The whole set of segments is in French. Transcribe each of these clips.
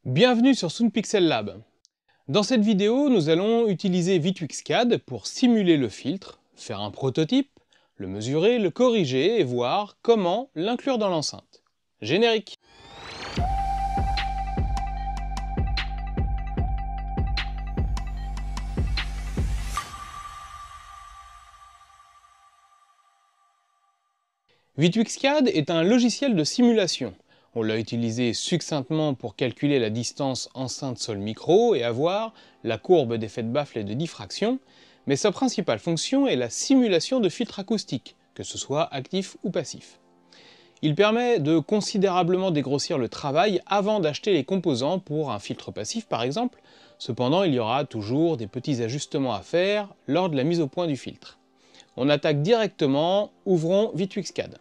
Bienvenue sur SoundPixel Lab. Dans cette vidéo, nous allons utiliser V2X-CAD pour simuler le filtre, faire un prototype, le mesurer, le corriger et voir comment l'inclure dans l'enceinte. Générique. V2X-CAD est un logiciel de simulation. On l'a utilisé succinctement pour calculer la distance enceinte-sol-micro et avoir la courbe d'effet de baffle et de diffraction, mais sa principale fonction est la simulation de filtres acoustiques, que ce soit actif ou passif. Il permet de considérablement dégrossir le travail avant d'acheter les composants pour un filtre passif par exemple, cependant il y aura toujours des petits ajustements à faire lors de la mise au point du filtre. On attaque directement, ouvrons V2X-CAD.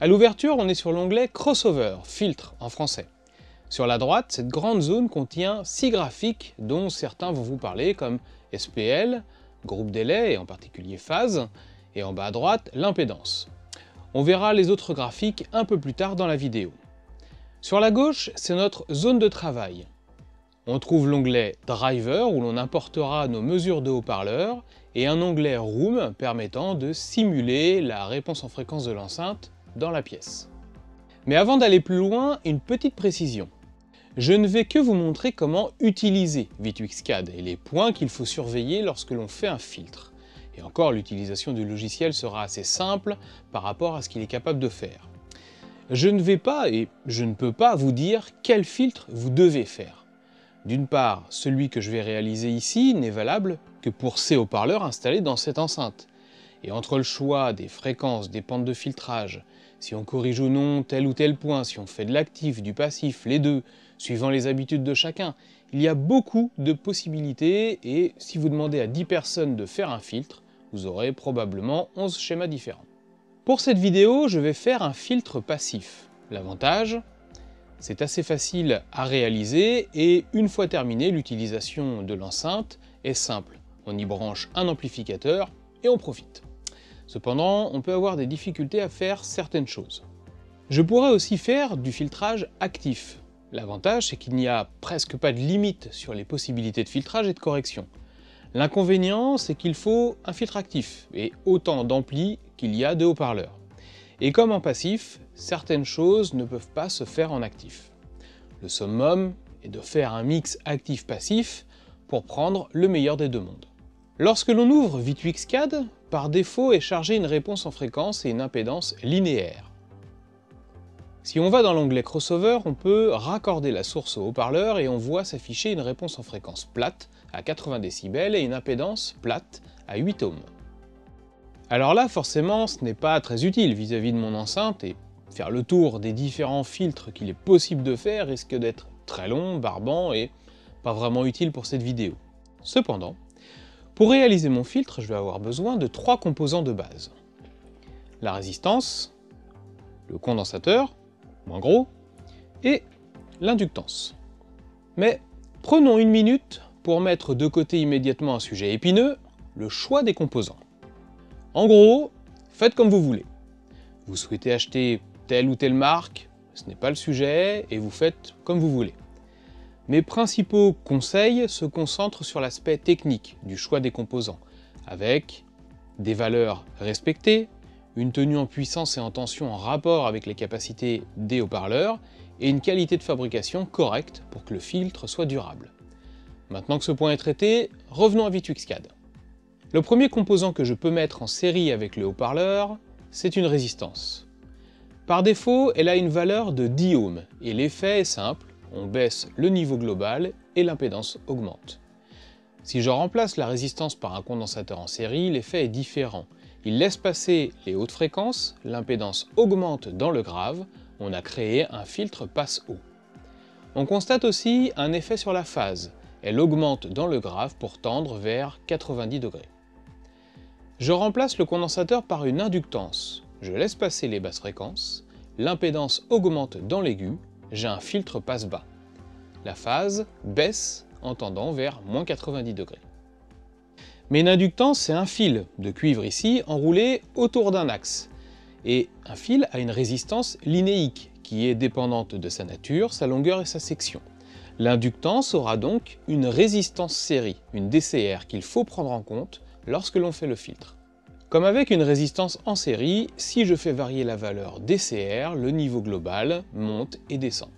À l'ouverture, on est sur l'onglet Crossover, filtre en français. Sur la droite, cette grande zone contient 6 graphiques dont certains vont vous parler comme SPL, groupe délai et en particulier phase, et en bas à droite, l'impédance. On verra les autres graphiques un peu plus tard dans la vidéo. Sur la gauche, c'est notre zone de travail. On trouve l'onglet Driver où l'on importera nos mesures de haut-parleurs et un onglet Room permettant de simuler la réponse en fréquence de l'enceinte dans la pièce. Mais avant d'aller plus loin, une petite précision. Je ne vais que vous montrer comment utiliser V2X-CAD et les points qu'il faut surveiller lorsque l'on fait un filtre. Et encore, l'utilisation du logiciel sera assez simple par rapport à ce qu'il est capable de faire. Je ne vais pas et je ne peux pas vous dire quel filtre vous devez faire. D'une part, celui que je vais réaliser ici n'est valable que pour ces haut-parleurs installés dans cette enceinte. Et entre le choix des fréquences, des pentes de filtrage, si on corrige ou non tel ou tel point, si on fait de l'actif, du passif, les deux, suivant les habitudes de chacun, il y a beaucoup de possibilités et si vous demandez à 10 personnes de faire un filtre, vous aurez probablement 11 schémas différents. Pour cette vidéo, je vais faire un filtre passif. L'avantage, c'est assez facile à réaliser et une fois terminé, l'utilisation de l'enceinte est simple. On y branche un amplificateur et on profite. Cependant, on peut avoir des difficultés à faire certaines choses. Je pourrais aussi faire du filtrage actif. L'avantage, c'est qu'il n'y a presque pas de limite sur les possibilités de filtrage et de correction. L'inconvénient, c'est qu'il faut un filtre actif et autant d'amplis qu'il y a de haut-parleurs. Et comme en passif, certaines choses ne peuvent pas se faire en actif. Le summum est de faire un mix actif-passif pour prendre le meilleur des deux mondes. Lorsque l'on ouvre V2X-CAD, par défaut est chargée une réponse en fréquence et une impédance linéaire. Si on va dans l'onglet Crossover, on peut raccorder la source au haut-parleur et on voit s'afficher une réponse en fréquence plate à 80 décibels et une impédance plate à 8 ohms. Alors là, forcément, ce n'est pas très utile vis-à-vis de mon enceinte et faire le tour des différents filtres qu'il est possible de faire risque d'être très long, barbant et pas vraiment utile pour cette vidéo. Cependant, pour réaliser mon filtre, je vais avoir besoin de 3 composants de base. La résistance, le condensateur, moins gros, et l'inductance. Mais prenons une minute pour mettre de côté immédiatement un sujet épineux, le choix des composants. En gros, faites comme vous voulez. Vous souhaitez acheter telle ou telle marque, ce n'est pas le sujet, et vous faites comme vous voulez. Mes principaux conseils se concentrent sur l'aspect technique du choix des composants, avec des valeurs respectées, une tenue en puissance et en tension en rapport avec les capacités des haut-parleurs, et une qualité de fabrication correcte pour que le filtre soit durable. Maintenant que ce point est traité, revenons à V2X-CAD. Le premier composant que je peux mettre en série avec le haut-parleur, c'est une résistance. Par défaut, elle a une valeur de 10 ohms, et l'effet est simple. On baisse le niveau global et l'impédance augmente. Si je remplace la résistance par un condensateur en série, l'effet est différent. Il laisse passer les hautes fréquences, l'impédance augmente dans le grave, on a créé un filtre passe-haut. On constate aussi un effet sur la phase, elle augmente dans le grave pour tendre vers 90 degrés. Je remplace le condensateur par une inductance, je laisse passer les basses fréquences, l'impédance augmente dans l'aigu, j'ai un filtre passe-bas. La phase baisse en tendant vers moins 90 degrés. Mais une inductance, c'est un fil de cuivre ici, enroulé autour d'un axe. Et un fil a une résistance linéique, qui est dépendante de sa nature, sa longueur et sa section. L'inductance aura donc une résistance série, une DCR, qu'il faut prendre en compte lorsque l'on fait le filtre. Comme avec une résistance en série, si je fais varier la valeur DCR, le niveau global monte et descend.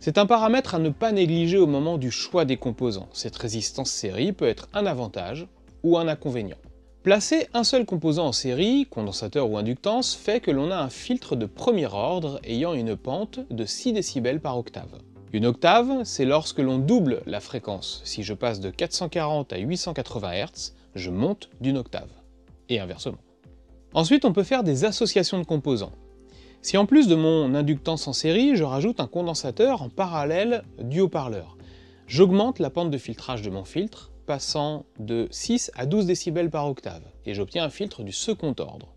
C'est un paramètre à ne pas négliger au moment du choix des composants. Cette résistance série peut être un avantage ou un inconvénient. Placer un seul composant en série, condensateur ou inductance, fait que l'on a un filtre de premier ordre ayant une pente de 6 décibels par octave. Une octave, c'est lorsque l'on double la fréquence. Si je passe de 440 à 880 Hz, je monte d'une octave. Et inversement. Ensuite, on peut faire des associations de composants. Si en plus de mon inductance en série, je rajoute un condensateur en parallèle du haut-parleur, j'augmente la pente de filtrage de mon filtre, passant de 6 à 12 décibels par octave, et j'obtiens un filtre du second ordre.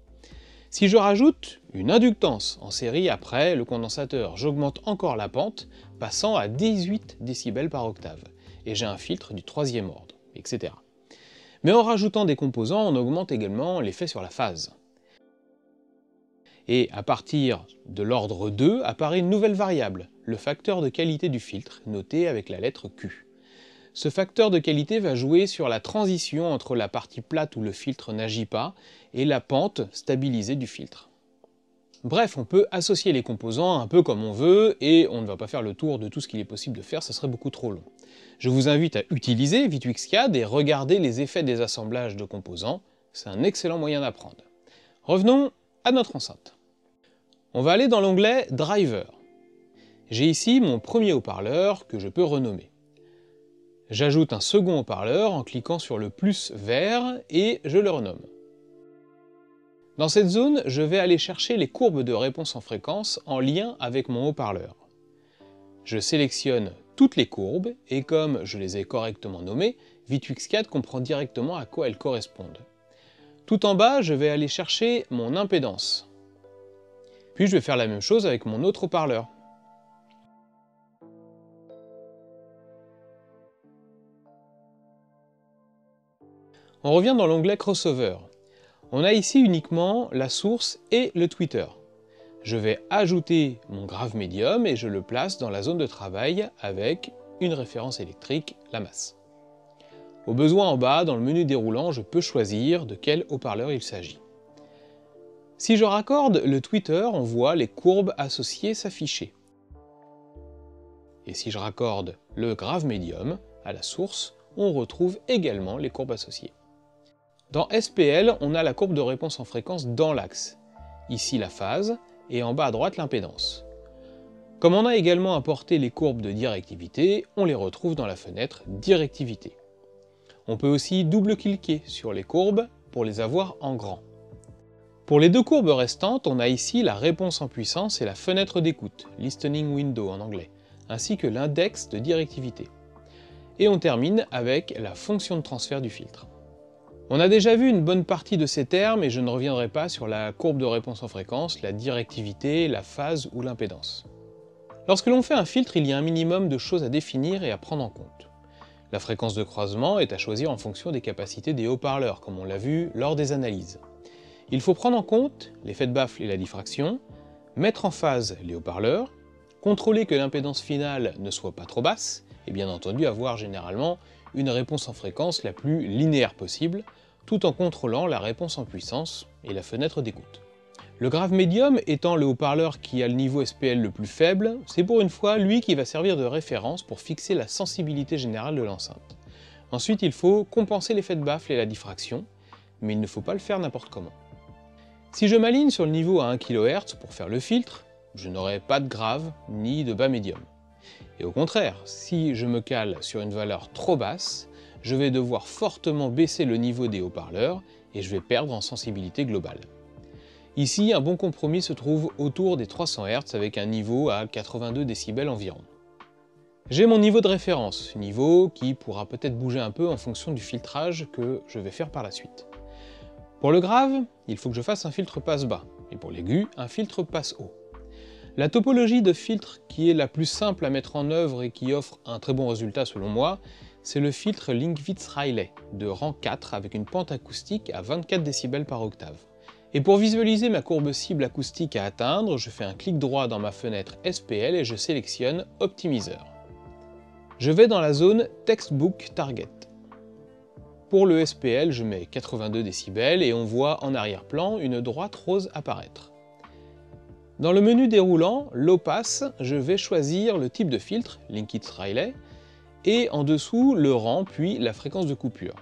Si je rajoute une inductance en série après le condensateur, j'augmente encore la pente, passant à 18 décibels par octave, et j'ai un filtre du troisième ordre, etc. Mais en rajoutant des composants, on augmente également l'effet sur la phase. Et à partir de l'ordre 2, apparaît une nouvelle variable, le facteur de qualité du filtre, noté avec la lettre Q. Ce facteur de qualité va jouer sur la transition entre la partie plate où le filtre n'agit pas et la pente stabilisée du filtre. Bref, on peut associer les composants un peu comme on veut, et on ne va pas faire le tour de tout ce qu'il est possible de faire, ce serait beaucoup trop long. Je vous invite à utiliser V2X-CAD et regarder les effets des assemblages de composants, c'est un excellent moyen d'apprendre. Revenons à notre enceinte. On va aller dans l'onglet Driver. J'ai ici mon premier haut-parleur que je peux renommer. J'ajoute un second haut-parleur en cliquant sur le plus vert et je le renomme. Dans cette zone, je vais aller chercher les courbes de réponse en fréquence en lien avec mon haut-parleur. Je sélectionne toutes les courbes et comme je les ai correctement nommées, V2X-CAD comprend directement à quoi elles correspondent. Tout en bas, je vais aller chercher mon impédance. Puis je vais faire la même chose avec mon autre haut-parleur. On revient dans l'onglet Crossover. On a ici uniquement la source et le tweeter. Je vais ajouter mon grave médium et je le place dans la zone de travail avec une référence électrique, la masse. Au besoin en bas, dans le menu déroulant, je peux choisir de quel haut-parleur il s'agit. Si je raccorde le tweeter, on voit les courbes associées s'afficher. Et si je raccorde le grave médium à la source, on retrouve également les courbes associées. Dans SPL, on a la courbe de réponse en fréquence dans l'axe. Ici la phase, et en bas à droite l'impédance. Comme on a également importé les courbes de directivité, on les retrouve dans la fenêtre Directivité. On peut aussi double-cliquer sur les courbes pour les avoir en grand. Pour les deux courbes restantes, on a ici la réponse en puissance et la fenêtre d'écoute, Listening Window en anglais, ainsi que l'index de directivité. Et on termine avec la fonction de transfert du filtre. On a déjà vu une bonne partie de ces termes et je ne reviendrai pas sur la courbe de réponse en fréquence, la directivité, la phase ou l'impédance. Lorsque l'on fait un filtre, il y a un minimum de choses à définir et à prendre en compte. La fréquence de croisement est à choisir en fonction des capacités des haut-parleurs, comme on l'a vu lors des analyses. Il faut prendre en compte l'effet de baffle et la diffraction, mettre en phase les haut-parleurs, contrôler que l'impédance finale ne soit pas trop basse, et bien entendu avoir généralement une réponse en fréquence la plus linéaire possible, tout en contrôlant la réponse en puissance et la fenêtre d'écoute. Le grave médium étant le haut-parleur qui a le niveau SPL le plus faible, c'est pour une fois lui qui va servir de référence pour fixer la sensibilité générale de l'enceinte. Ensuite, il faut compenser l'effet de baffle et la diffraction, mais il ne faut pas le faire n'importe comment. Si je m'aligne sur le niveau à 1 kHz pour faire le filtre, je n'aurai pas de grave ni de bas médium. Et au contraire, si je me cale sur une valeur trop basse, je vais devoir fortement baisser le niveau des haut-parleurs et je vais perdre en sensibilité globale. Ici, un bon compromis se trouve autour des 300 Hz avec un niveau à 82 décibels environ. J'ai mon niveau de référence, niveau qui pourra peut-être bouger un peu en fonction du filtrage que je vais faire par la suite. Pour le grave, il faut que je fasse un filtre passe-bas, et pour l'aigu, un filtre passe-haut. La topologie de filtre qui est la plus simple à mettre en œuvre et qui offre un très bon résultat selon moi, c'est le filtre Linkwitz-Riley de rang 4 avec une pente acoustique à 24 décibels par octave. Et pour visualiser ma courbe cible acoustique à atteindre, je fais un clic droit dans ma fenêtre SPL et je sélectionne Optimiseur. Je vais dans la zone Textbook Target. Pour le SPL, je mets 82 décibels et on voit en arrière-plan une droite rose apparaître. Dans le menu déroulant, Low Pass, je vais choisir le type de filtre, Linkit-Riley, et en dessous le rang puis la fréquence de coupure.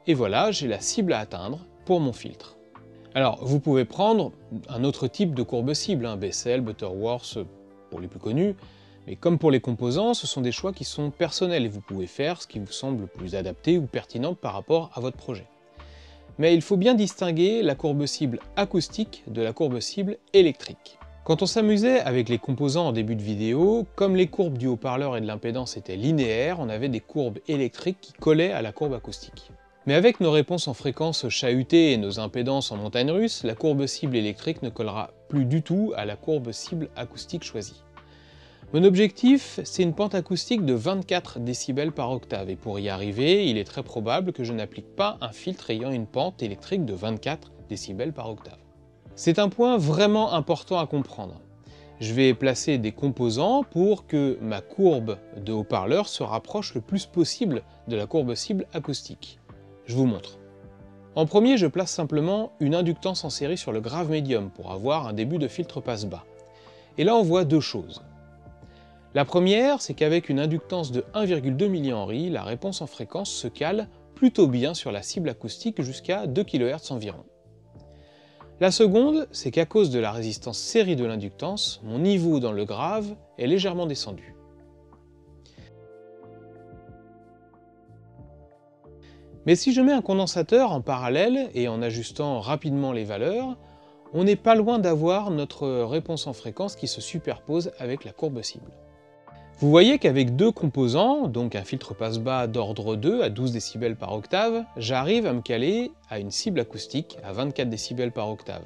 Et voilà, j'ai la cible à atteindre pour mon filtre. Alors, vous pouvez prendre un autre type de courbe cible, Bessel, Butterworth, pour les plus connus, mais comme pour les composants, ce sont des choix qui sont personnels et vous pouvez faire ce qui vous semble le plus adapté ou pertinent par rapport à votre projet. Mais il faut bien distinguer la courbe cible acoustique de la courbe cible électrique. Quand on s'amusait avec les composants en début de vidéo, comme les courbes du haut-parleur et de l'impédance étaient linéaires, on avait des courbes électriques qui collaient à la courbe acoustique. Mais avec nos réponses en fréquence chahutées et nos impédances en montagne russe, la courbe cible électrique ne collera plus du tout à la courbe cible acoustique choisie. Mon objectif, c'est une pente acoustique de 24 décibels par octave, et pour y arriver, il est très probable que je n'applique pas un filtre ayant une pente électrique de 24 décibels par octave. C'est un point vraiment important à comprendre. Je vais placer des composants pour que ma courbe de haut-parleur se rapproche le plus possible de la courbe cible acoustique. Je vous montre. En premier, je place simplement une inductance en série sur le grave médium pour avoir un début de filtre passe-bas. Et là, on voit deux choses. La première, c'est qu'avec une inductance de 1,2 mH, la réponse en fréquence se cale plutôt bien sur la cible acoustique jusqu'à 2 kHz environ. La seconde, c'est qu'à cause de la résistance série de l'inductance, mon niveau dans le grave est légèrement descendu. Mais si je mets un condensateur en parallèle et en ajustant rapidement les valeurs, on n'est pas loin d'avoir notre réponse en fréquence qui se superpose avec la courbe cible. Vous voyez qu'avec deux composants, donc un filtre passe-bas d'ordre 2 à 12 décibels par octave, j'arrive à me caler à une cible acoustique à 24 décibels par octave.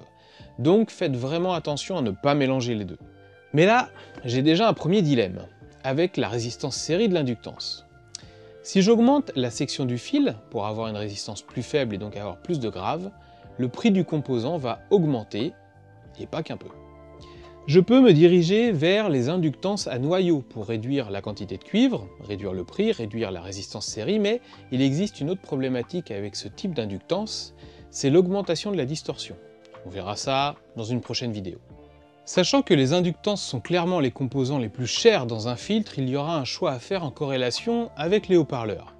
Donc faites vraiment attention à ne pas mélanger les deux. Mais là, j'ai déjà un premier dilemme, avec la résistance série de l'inductance. Si j'augmente la section du fil, pour avoir une résistance plus faible et donc avoir plus de grave, le prix du composant va augmenter, et pas qu'un peu. Je peux me diriger vers les inductances à noyau pour réduire la quantité de cuivre, réduire le prix, réduire la résistance série, mais il existe une autre problématique avec ce type d'inductance, c'est l'augmentation de la distorsion. On verra ça dans une prochaine vidéo. Sachant que les inductances sont clairement les composants les plus chers dans un filtre, il y aura un choix à faire en corrélation avec les haut-parleurs.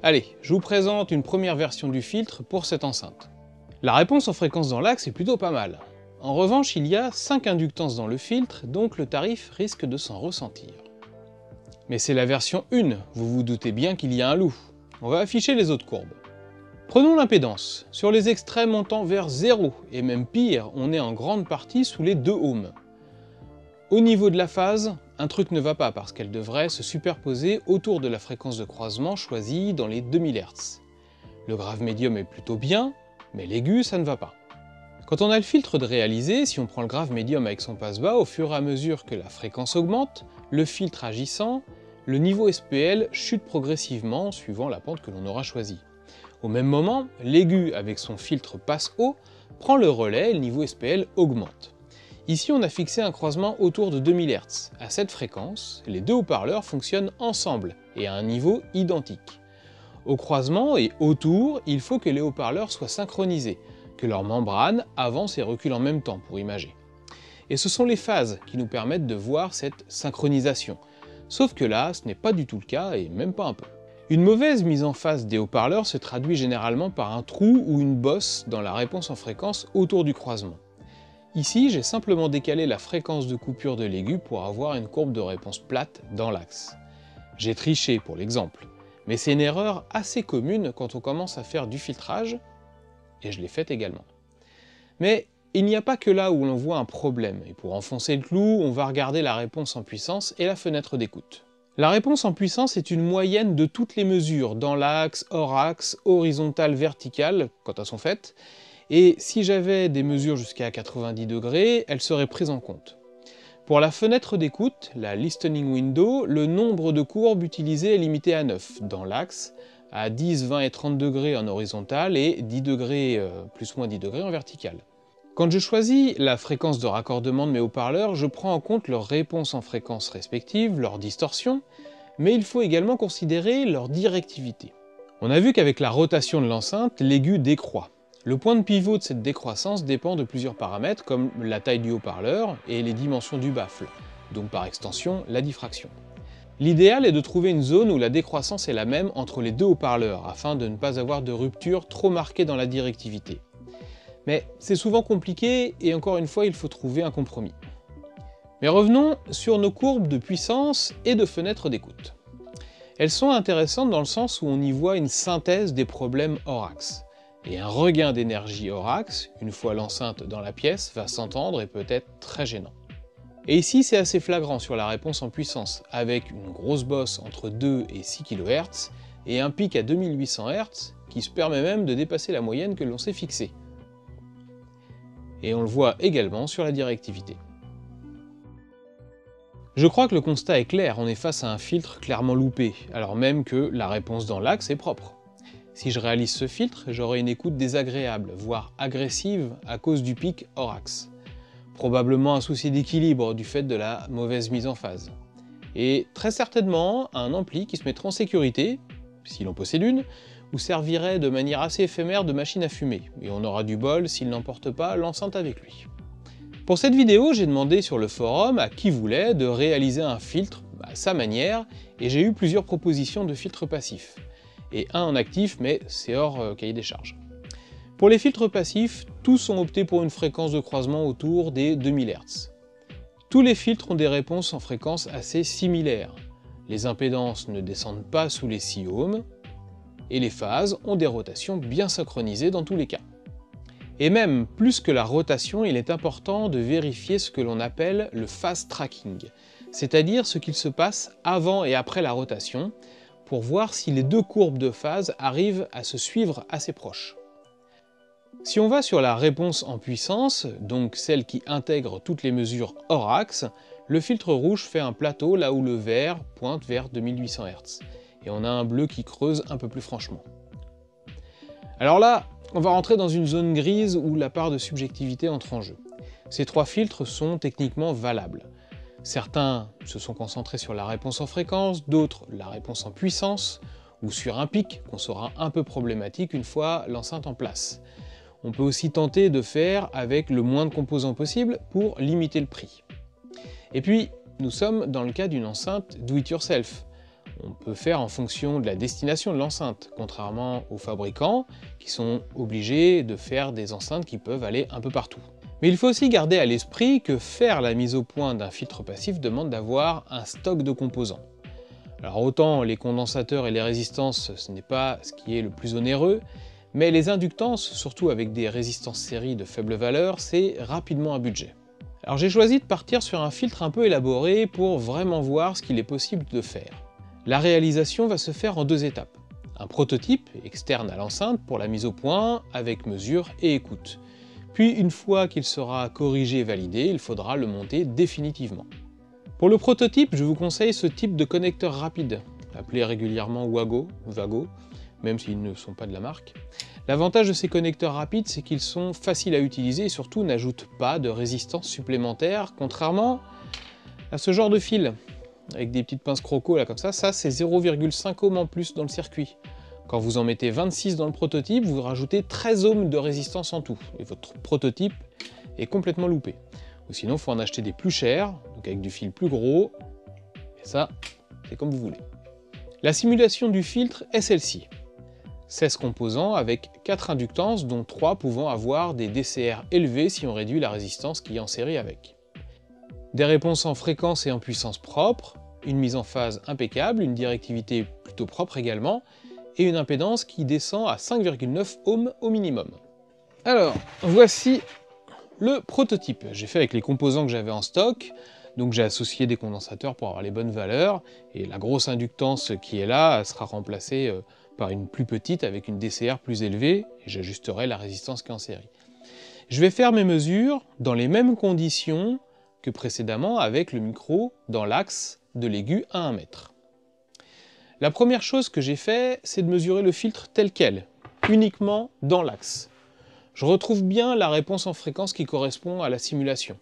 Allez, je vous présente une première version du filtre pour cette enceinte. La réponse en fréquence dans l'axe est plutôt pas mal. En revanche, il y a 5 inductances dans le filtre, donc le tarif risque de s'en ressentir. Mais c'est la version 1, vous vous doutez bien qu'il y a un loup. On va afficher les autres courbes. Prenons l'impédance, sur les extrêmes on tend vers 0, et même pire, on est en grande partie sous les 2 ohms. Au niveau de la phase, un truc ne va pas parce qu'elle devrait se superposer autour de la fréquence de croisement choisie dans les 2000 Hz. Le grave médium est plutôt bien, mais l'aigu ça ne va pas. Quand on a le filtre de réaliser, si on prend le grave médium avec son passe-bas, au fur et à mesure que la fréquence augmente, le filtre agissant, le niveau SPL chute progressivement suivant la pente que l'on aura choisie. Au même moment, l'aigu avec son filtre passe-haut prend le relais et le niveau SPL augmente. Ici on a fixé un croisement autour de 2000 Hz. À cette fréquence, les deux haut-parleurs fonctionnent ensemble et à un niveau identique. Au croisement et autour, il faut que les haut-parleurs soient synchronisés, que leurs membranes avancent et reculent en même temps pour imager. Et ce sont les phases qui nous permettent de voir cette synchronisation. Sauf que là, ce n'est pas du tout le cas, et même pas un peu. Une mauvaise mise en phase des haut-parleurs se traduit généralement par un trou ou une bosse dans la réponse en fréquence autour du croisement. Ici, j'ai simplement décalé la fréquence de coupure de l'aigu pour avoir une courbe de réponse plate dans l'axe. J'ai triché pour l'exemple, mais c'est une erreur assez commune quand on commence à faire du filtrage, et je l'ai fait également. Mais il n'y a pas que là où l'on voit un problème, et pour enfoncer le clou, on va regarder la réponse en puissance et la fenêtre d'écoute. La réponse en puissance est une moyenne de toutes les mesures, dans l'axe, hors axe, horizontale, verticale, quand elles sont faites, et si j'avais des mesures jusqu'à 90 degrés, elles seraient prises en compte. Pour la fenêtre d'écoute, la listening window, le nombre de courbes utilisées est limité à 9, dans l'axe, à 10, 20 et 30 degrés en horizontal et 10 degrés plus ou moins 10 degrés en vertical. Quand je choisis la fréquence de raccordement de mes haut-parleurs, je prends en compte leur réponse en fréquence respective, leur distorsion, mais il faut également considérer leur directivité. On a vu qu'avec la rotation de l'enceinte, l'aigu décroît. Le point de pivot de cette décroissance dépend de plusieurs paramètres comme la taille du haut-parleur et les dimensions du baffle, donc par extension la diffraction. L'idéal est de trouver une zone où la décroissance est la même entre les deux haut-parleurs, afin de ne pas avoir de rupture trop marquée dans la directivité. Mais c'est souvent compliqué et encore une fois il faut trouver un compromis. Mais revenons sur nos courbes de puissance et de fenêtre d'écoute. Elles sont intéressantes dans le sens où on y voit une synthèse des problèmes hors axe. Et un regain d'énergie hors axe, une fois l'enceinte dans la pièce, va s'entendre et peut être très gênant. Et ici c'est assez flagrant sur la réponse en puissance, avec une grosse bosse entre 2 et 6 kHz, et un pic à 2800 Hz, qui se permet même de dépasser la moyenne que l'on s'est fixée. Et on le voit également sur la directivité. Je crois que le constat est clair, on est face à un filtre clairement loupé, alors même que la réponse dans l'axe est propre. Si je réalise ce filtre, j'aurai une écoute désagréable, voire agressive à cause du pic hors axe. Probablement un souci d'équilibre du fait de la mauvaise mise en phase. Et très certainement un ampli qui se mettrait en sécurité, si l'on possède une, ou servirait de manière assez éphémère de machine à fumer, et on aura du bol s'il n'emporte pas l'enceinte avec lui. Pour cette vidéo, j'ai demandé sur le forum à qui voulait de réaliser un filtre à sa manière, et j'ai eu plusieurs propositions de filtres passifs. Et un en actif, mais c'est hors cahier des charges. Pour les filtres passifs, tous ont opté pour une fréquence de croisement autour des 2000 Hz. Tous les filtres ont des réponses en fréquence assez similaires. Les impédances ne descendent pas sous les 6 ohms, et les phases ont des rotations bien synchronisées dans tous les cas. Et même, plus que la rotation, il est important de vérifier ce que l'on appelle le phase tracking, c'est-à-dire ce qu'il se passe avant et après la rotation, pour voir si les deux courbes de phase arrivent à se suivre assez proches. Si on va sur la réponse en puissance, donc celle qui intègre toutes les mesures hors axe, le filtre rouge fait un plateau là où le vert pointe vers 2800 Hz, et on a un bleu qui creuse un peu plus franchement. Alors là, on va rentrer dans une zone grise où la part de subjectivité entre en jeu. Ces trois filtres sont techniquement valables. Certains se sont concentrés sur la réponse en fréquence, d'autres la réponse en puissance, ou sur un pic qu'on saura un peu problématique une fois l'enceinte en place. On peut aussi tenter de faire avec le moins de composants possible pour limiter le prix. Et puis, nous sommes dans le cas d'une enceinte do-it-yourself. On peut faire en fonction de la destination de l'enceinte, contrairement aux fabricants qui sont obligés de faire des enceintes qui peuvent aller un peu partout. Mais il faut aussi garder à l'esprit que faire la mise au point d'un filtre passif demande d'avoir un stock de composants. Alors autant les condensateurs et les résistances, ce n'est pas ce qui est le plus onéreux, mais les inductances, surtout avec des résistances série de faible valeur, c'est rapidement un budget. Alors j'ai choisi de partir sur un filtre un peu élaboré pour vraiment voir ce qu'il est possible de faire. La réalisation va se faire en deux étapes. Un prototype externe à l'enceinte pour la mise au point avec mesure et écoute. Puis une fois qu'il sera corrigé et validé, il faudra le monter définitivement. Pour le prototype, je vous conseille ce type de connecteur rapide, appelé régulièrement Wago, même s'ils ne sont pas de la marque. L'avantage de ces connecteurs rapides, c'est qu'ils sont faciles à utiliser et surtout n'ajoutent pas de résistance supplémentaire, contrairement à ce genre de fil, avec des petites pinces croco là comme ça c'est 0,5 ohm en plus dans le circuit. Quand vous en mettez 26 dans le prototype, vous rajoutez 13 ohms de résistance en tout, et votre prototype est complètement loupé. Ou sinon, il faut en acheter des plus chers, donc avec du fil plus gros, et ça, c'est comme vous voulez. La simulation du filtre est celle-ci. 16 composants avec 4 inductances, dont 3 pouvant avoir des DCR élevés si on réduit la résistance qui est en série avec. Des réponses en fréquence et en puissance propre, une mise en phase impeccable, une directivité plutôt propre également, et une impédance qui descend à 5,9 ohms au minimum. Alors, voici le prototype. J'ai fait avec les composants que j'avais en stock, donc j'ai associé des condensateurs pour avoir les bonnes valeurs, et la grosse inductance qui est là sera remplacée par une plus petite avec une DCR plus élevée, et j'ajusterai la résistance qui est en série. Je vais faire mes mesures dans les mêmes conditions que précédemment avec le micro dans l'axe de l'aigu à 1 mètre. La première chose que j'ai fait, c'est de mesurer le filtre tel quel, uniquement dans l'axe. Je retrouve bien la réponse en fréquence qui correspond à la simulation.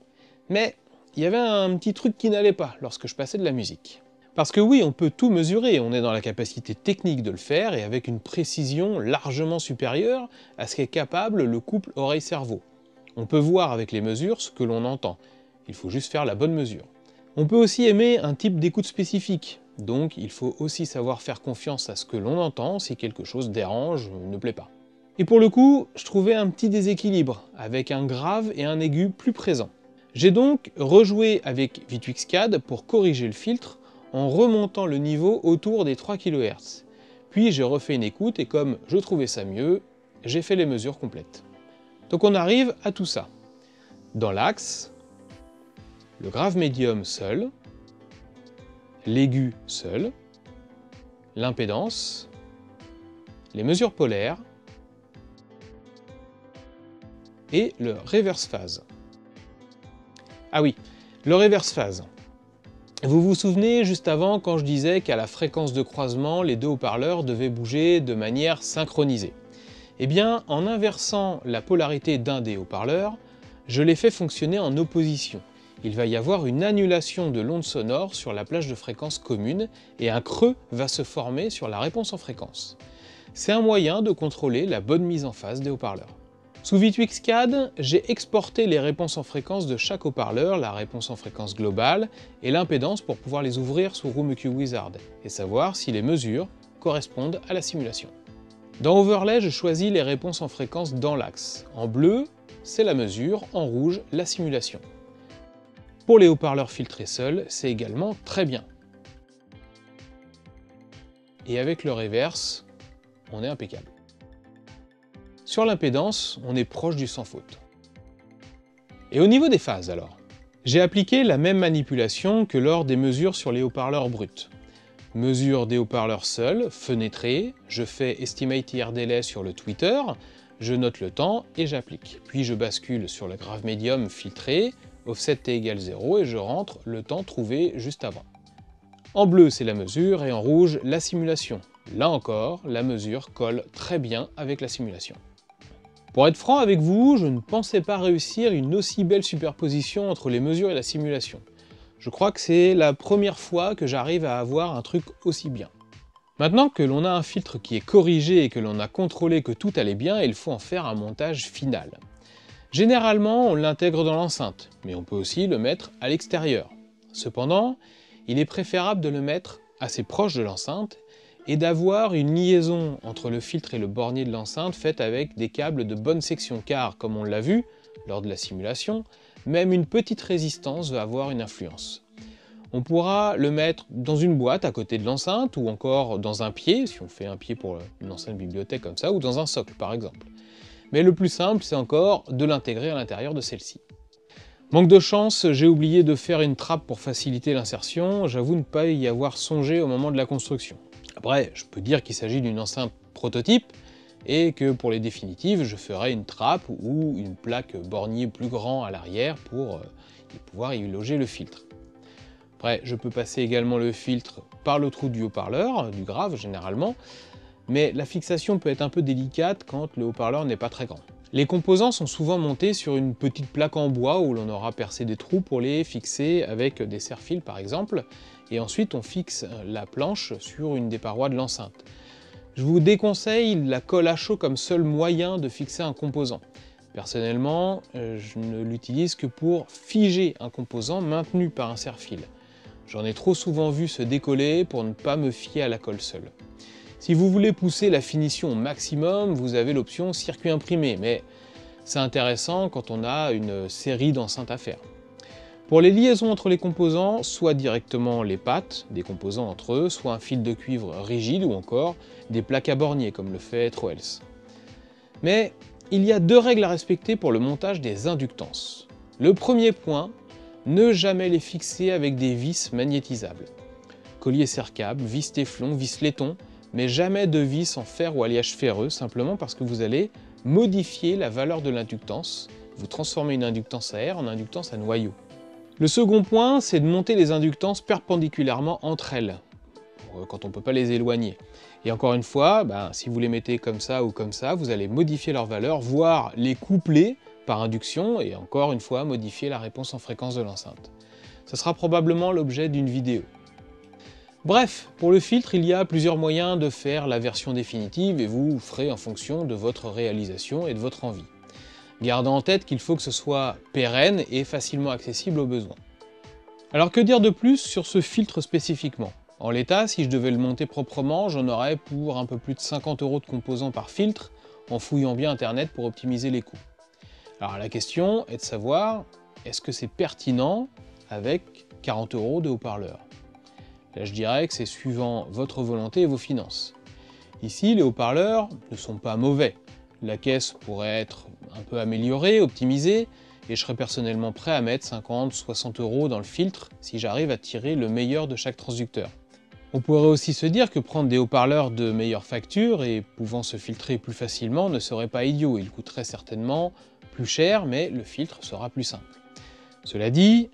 Mais il y avait un petit truc qui n'allait pas lorsque je passais de la musique. Parce que oui, on peut tout mesurer, on est dans la capacité technique de le faire et avec une précision largement supérieure à ce qu'est capable le couple oreille-cerveau. On peut voir avec les mesures ce que l'on entend, il faut juste faire la bonne mesure. On peut aussi aimer un type d'écoute spécifique, donc il faut aussi savoir faire confiance à ce que l'on entend si quelque chose dérange ou ne plaît pas. Et pour le coup, je trouvais un petit déséquilibre, avec un grave et un aigu plus présents. J'ai donc rejoué avec V2X-CAD pour corriger le filtre en remontant le niveau autour des 3 kHz. Puis j'ai refait une écoute et comme je trouvais ça mieux, j'ai fait les mesures complètes. Donc on arrive à tout ça. Dans l'axe, le grave médium seul, l'aigu seul, l'impédance, les mesures polaires et le reverse phase. Ah oui, le reverse phase. Vous vous souvenez juste avant quand je disais qu'à la fréquence de croisement, les deux haut-parleurs devaient bouger de manière synchronisée. Eh bien, en inversant la polarité d'un des haut-parleurs, je l'ai fait fonctionner en opposition. Il va y avoir une annulation de l'onde sonore sur la plage de fréquence commune et un creux va se former sur la réponse en fréquence. C'est un moyen de contrôler la bonne mise en phase des haut-parleurs. Sous V2X-CAD, j'ai exporté les réponses en fréquence de chaque haut-parleur, la réponse en fréquence globale et l'impédance pour pouvoir les ouvrir sous RoomEQ Wizard et savoir si les mesures correspondent à la simulation. Dans Overlay, je choisis les réponses en fréquence dans l'axe. En bleu, c'est la mesure, en rouge, la simulation. Pour les haut-parleurs filtrés seuls, c'est également très bien. Et avec le reverse, on est impeccable. Sur l'impédance, on est proche du sans faute. Et au niveau des phases alors, j'ai appliqué la même manipulation que lors des mesures sur les haut-parleurs bruts. Mesure des haut-parleurs seuls, fenêtrés, je fais Estimate IR Delay sur le tweeter, je note le temps et j'applique. Puis je bascule sur le grave médium filtré, offset t égale 0 et je rentre le temps trouvé juste avant. En bleu c'est la mesure et en rouge la simulation. Là encore, la mesure colle très bien avec la simulation. Pour être franc avec vous, je ne pensais pas réussir une aussi belle superposition entre les mesures et la simulation. Je crois que c'est la première fois que j'arrive à avoir un truc aussi bien. Maintenant que l'on a un filtre qui est corrigé et que l'on a contrôlé que tout allait bien, il faut en faire un montage final. Généralement, on l'intègre dans l'enceinte, mais on peut aussi le mettre à l'extérieur. Cependant, il est préférable de le mettre assez proche de l'enceinte et d'avoir une liaison entre le filtre et le bornier de l'enceinte faite avec des câbles de bonne section, car, comme on l'a vu lors de la simulation, même une petite résistance va avoir une influence. On pourra le mettre dans une boîte à côté de l'enceinte, ou encore dans un pied, si on fait un pied pour une ancienne bibliothèque comme ça, ou dans un socle par exemple. Mais le plus simple, c'est encore de l'intégrer à l'intérieur de celle-ci. Manque de chance, j'ai oublié de faire une trappe pour faciliter l'insertion, j'avoue ne pas y avoir songé au moment de la construction. Après, je peux dire qu'il s'agit d'une enceinte prototype, et que pour les définitives, je ferai une trappe ou une plaque bornier plus grand à l'arrière pour pouvoir y loger le filtre. Après, je peux passer également le filtre par le trou du haut-parleur, du grave généralement, mais la fixation peut être un peu délicate quand le haut-parleur n'est pas très grand. Les composants sont souvent montés sur une petite plaque en bois où l'on aura percé des trous pour les fixer avec des serre-fils par exemple, et ensuite on fixe la planche sur une des parois de l'enceinte. Je vous déconseille la colle à chaud comme seul moyen de fixer un composant. Personnellement, je ne l'utilise que pour figer un composant maintenu par un serre-fil. J'en ai trop souvent vu se décoller pour ne pas me fier à la colle seule. Si vous voulez pousser la finition au maximum, vous avez l'option circuit imprimé, mais c'est intéressant quand on a une série d'enceintes à faire. Pour les liaisons entre les composants, soit directement les pattes des composants entre eux, soit un fil de cuivre rigide ou encore des plaques à bornier comme le fait Troels. Mais il y a deux règles à respecter pour le montage des inductances. Le premier point, ne jamais les fixer avec des vis magnétisables. Collier serre-câble, vis téflon, vis laiton, mais jamais de vis en fer ou alliage ferreux, simplement parce que vous allez modifier la valeur de l'inductance, vous transformez une inductance à air en inductance à noyau. Le second point, c'est de monter les inductances perpendiculairement entre elles, quand on ne peut pas les éloigner. Et encore une fois, si vous les mettez comme ça ou comme ça, vous allez modifier leur valeur, voire les coupler par induction, et encore une fois, modifier la réponse en fréquence de l'enceinte. Ce sera probablement l'objet d'une vidéo. Bref, pour le filtre, il y a plusieurs moyens de faire la version définitive et vous ferez en fonction de votre réalisation et de votre envie. Gardez en tête qu'il faut que ce soit pérenne et facilement accessible aux besoins. Alors que dire de plus sur ce filtre spécifiquement? En l'état, si je devais le monter proprement, j'en aurais pour un peu plus de 50 € de composants par filtre, en fouillant bien internet pour optimiser les coûts. Alors la question est de savoir, est-ce que c'est pertinent avec 40 € de haut-parleurs? Là je dirais que c'est suivant votre volonté et vos finances. Ici, les haut-parleurs ne sont pas mauvais. La caisse pourrait être un peu améliorée, optimisée, et je serais personnellement prêt à mettre 50-60 € dans le filtre si j'arrive à tirer le meilleur de chaque transducteur. On pourrait aussi se dire que prendre des haut-parleurs de meilleure facture et pouvant se filtrer plus facilement ne serait pas idiot, il coûterait certainement plus cher, mais le filtre sera plus simple. Cela dit,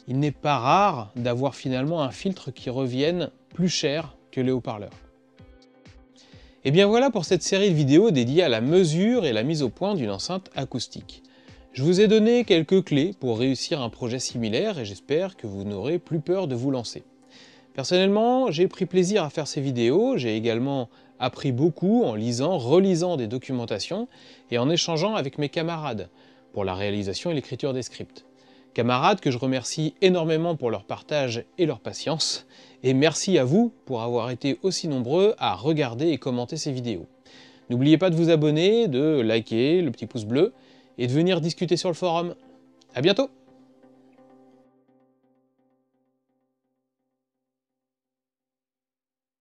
il n'est pas rare d'avoir finalement un filtre qui revienne plus cher que les haut-parleurs. Et bien voilà pour cette série de vidéos dédiée à la mesure et la mise au point d'une enceinte acoustique. Je vous ai donné quelques clés pour réussir un projet similaire et j'espère que vous n'aurez plus peur de vous lancer. Personnellement, j'ai pris plaisir à faire ces vidéos, j'ai également appris beaucoup en lisant, relisant des documentations et en échangeant avec mes camarades pour la réalisation et l'écriture des scripts. Camarades que je remercie énormément pour leur partage et leur patience, et merci à vous pour avoir été aussi nombreux à regarder et commenter ces vidéos. N'oubliez pas de vous abonner, de liker, le petit pouce bleu, et de venir discuter sur le forum. À bientôt!